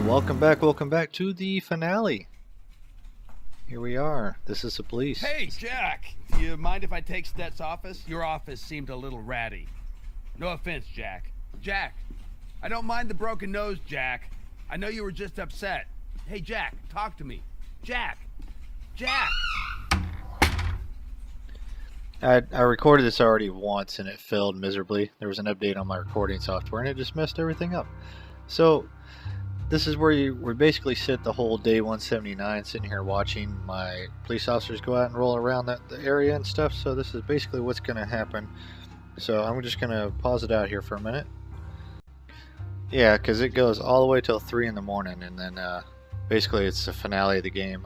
Welcome back to the finale. Here we are. This is the police. Hey, Jack! Do you mind if I take Stet's office? Your office seemed a little ratty. No offense, Jack. Jack! I don't mind the broken nose, Jack. I know you were just upset. Hey, Jack, talk to me. Jack! Jack! I recorded this already once and it failed miserably. There was an update on my recording software and it just messed everything up. So this is where we basically sit the whole day 179 sitting here watching my police officers go out and roll around the area and stuff. So this is basically what's going to happen. So I'm just going to pause it out here for a minute. Yeah, because it goes all the way till 3 in the morning and then basically it's the finale of the game.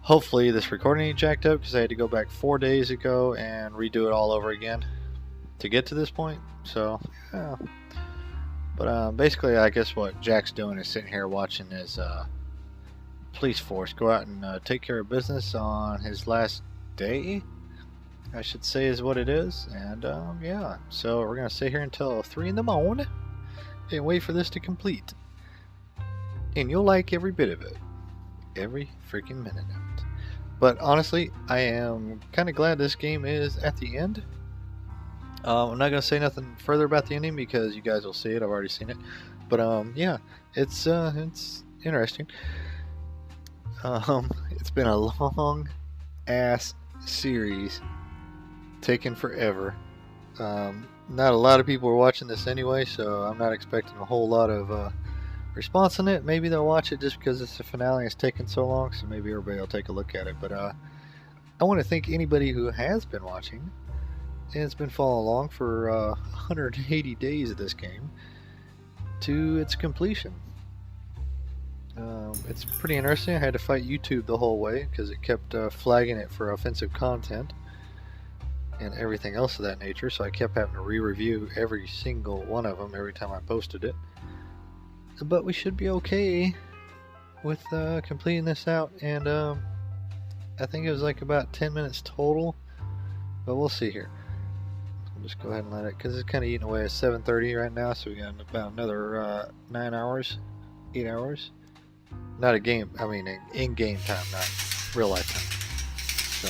Hopefully this recording ain't jacked up because I had to go back 4 days ago and redo it all over again to get to this point. So yeah. But basically, I guess what Jack's doing is sitting here watching his police force go out and take care of business on his last day, I should say is what it is. And yeah, so we're going to sit here until 3 in the morning and wait for this to complete. And you'll like every bit of it. Every freaking minute of it. But honestly, I am kind of glad this game is at the end. I'm not gonna say nothing further about the ending because you guys will see it. I've already seen it, but yeah, it's interesting. It's been a long ass series, taking forever. Not a lot of people are watching this anyway, so I'm not expecting a whole lot of response on it. Maybe they'll watch it just because it's the finale. It's taken so long, so maybe everybody will take a look at it. But I want to thank anybody who has been watching. And it's been following along for 180 days of this game to its completion. It's pretty interesting. I had to fight YouTube the whole way because it kept flagging it for offensive content and everything else of that nature, so I kept having to re-review every single one of them every time I posted it. But we should be okay with completing this out, and I think it was like about 10 minutes total, but we'll see here. Just go ahead and let it, because it's kind of eating away at 7:30 right now, so we got about another 9 hours, 8 hours. Not a game, I mean in-game time, not real life time. So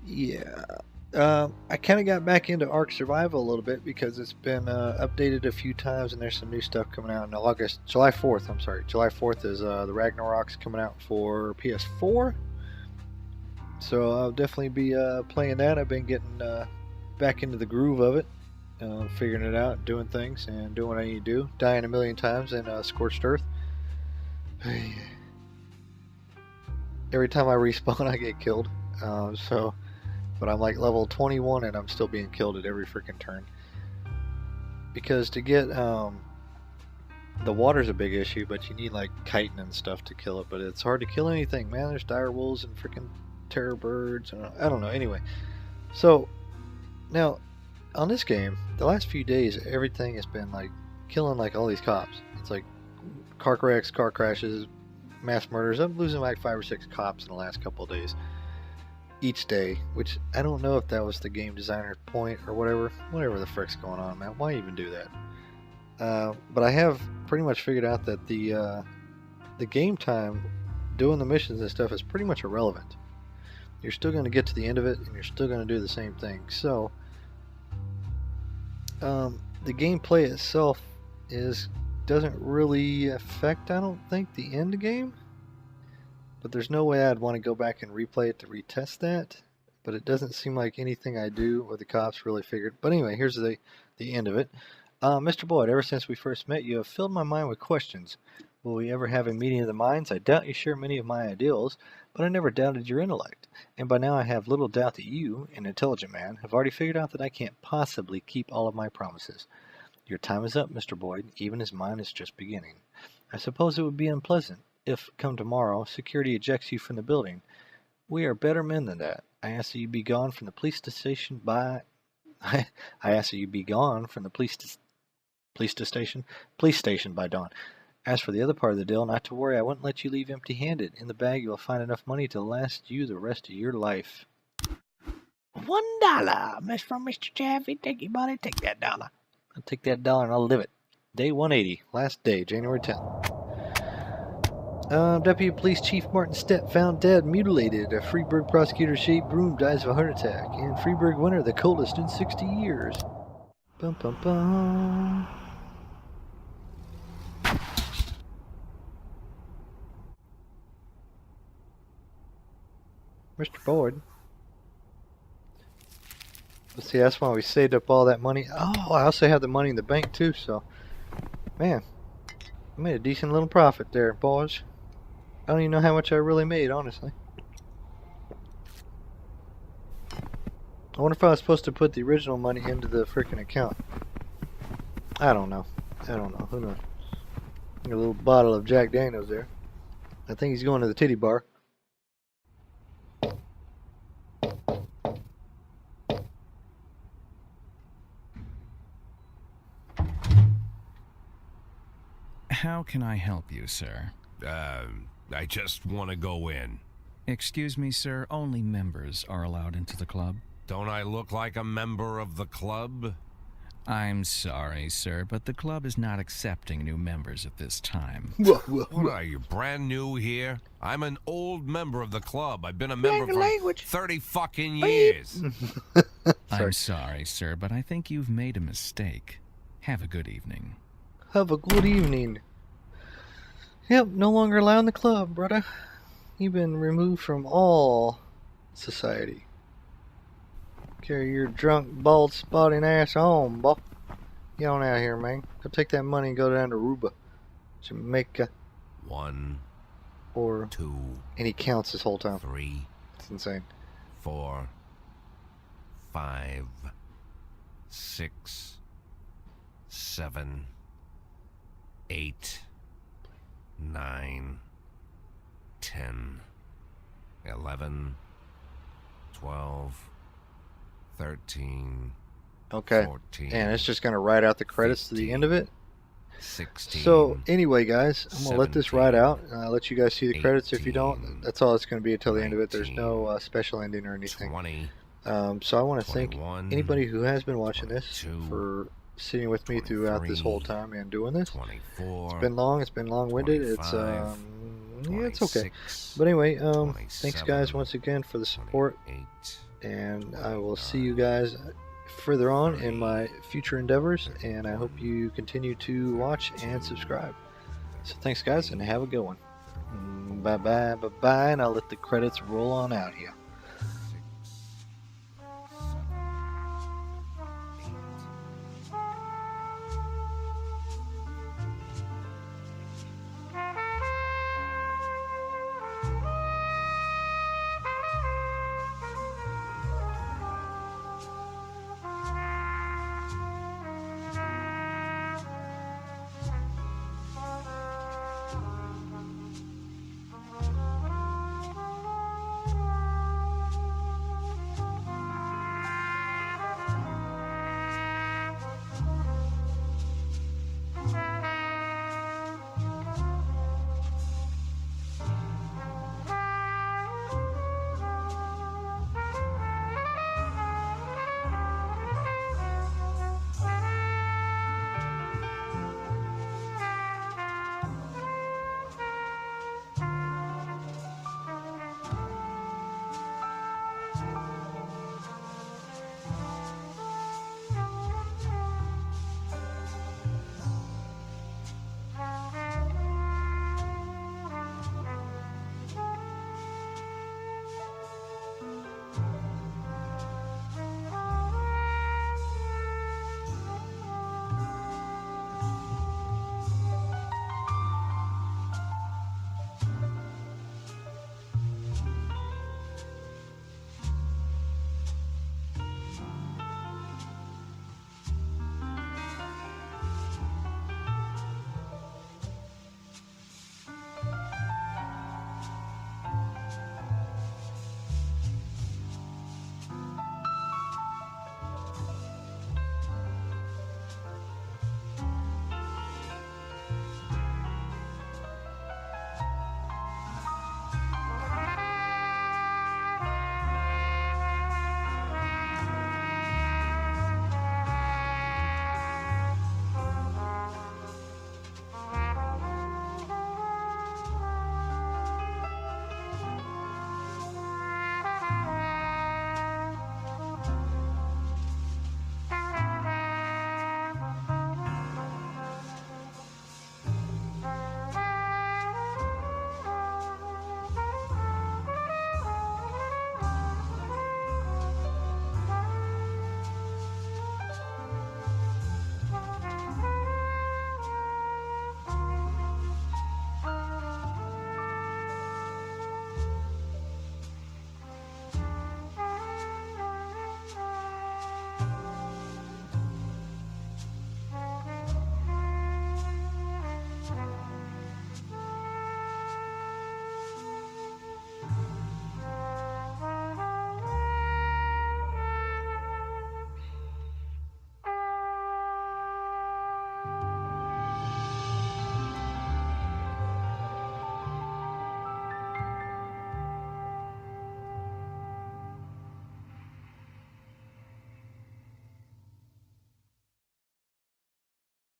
yeah, I kind of got back into Ark Survival a little bit because it's been updated a few times and there's some new stuff coming out in August. July 4th, I'm sorry, July 4th is the Ragnarok's coming out for PS4, so I'll definitely be playing that. I've been getting back into the groove of it, figuring it out, doing things, and doing what I need to do. Dying a million times in Scorched Earth. Every time I respawn, I get killed. But I'm like level 21, and I'm still being killed at every freaking turn. Because to get the water's a big issue, but you need like chitin and stuff to kill it. But it's hard to kill anything, man. There's dire wolves and freaking terror birds, and I don't know. Anyway, so. Now, on this game, the last few days, everything has been like killing like all these cops. It's like car wrecks, car crashes, mass murders. I'm losing like 5 or 6 cops in the last couple of days each day, which I don't know if that was the game designer's point or whatever the frick's going on, man. Why even do that? But I have pretty much figured out that the game time doing the missions and stuff is pretty much irrelevant. You're still going to get to the end of it and you're still going to do the same thing. So the gameplay itself doesn't really affect, I don't think, the end game. But there's no way I'd want to go back and replay it to retest that. But it doesn't seem like anything I do or the cops really figured. But anyway, here's the end of it. Mr. Boyd, ever since we first met, you have filled my mind with questions. Will we ever have a meeting of the minds? I doubt you share many of my ideals, but I never doubted your intellect. And by now I have little doubt that you, an intelligent man, have already figured out that I can't possibly keep all of my promises. Your time is up, Mr. Boyd, even as mine is just beginning. I suppose it would be unpleasant if, come tomorrow, security ejects you from the building. We are better men than that. I ask that you be gone from the police station by... I ask that you be gone from the police station by dawn. As for the other part of the deal, not to worry, I won't let you leave empty-handed. In the bag, you'll find enough money to last you the rest of your life. $1, Miss from Mr. Chaffee. Take your money, take that dollar. I'll take that dollar and I'll live it. Day 180, last day, January 10th. Deputy Police Chief Martin Stepp found dead, mutilated. A Freeburg prosecutor, Shay Broom, dies of a heart attack. In Freeburg winter, the coldest in 60 years. Bum bum bum. Mr. Boyd. Let's see, that's why we saved up all that money. Oh, I also have the money in the bank too, so. Man, I made a decent little profit there, boys. I don't even know how much I really made, honestly. I wonder if I was supposed to put the original money into the freaking account. I don't know. Who knows? Got a little bottle of Jack Daniels there. I think he's going to the titty bar. How can I help you, sir? I just want to go in. Excuse me, sir. Only members are allowed into the club. Don't I look like a member of the club? I'm sorry, sir, but the club is not accepting new members at this time. What are you, brand new here? I'm an old member of the club. I've been a member for 30 fucking years. I'm sorry, sir, but I think you've made a mistake. Have a good evening. Have a good evening. Yep, no longer allowed in the club, brother. You've been removed from all society. Carry your drunk, bald, spotting ass home, boy. Get on out of here, man. Go take that money and go down to Aruba, Jamaica. 1, or 2, and he counts this whole time. 3. It's insane. 4, 5, 6, 7, 8, 9, 10, 11, 12, 13, okay. 14, and it's just going to write out the credits 15, to the end of it. 16. So anyway, guys, I'm going to let this 17, ride out. I'll let you guys see the credits. If you 18, don't, that's all it's going to be until the end of it. There's 19, no special ending or anything. 20, So I want to thank 21, anybody who has been watching this 22, for sitting with me throughout this whole time and doing this. 24, It's been long. It's been long-winded. It's 25, yeah, it's okay. 26, But anyway, thanks guys 27, once again for the support, 28, and I will see you guys further on in my future endeavors, and I hope you continue to watch and subscribe. So thanks guys, and have a good one. Bye bye, and I'll let the credits roll on out here.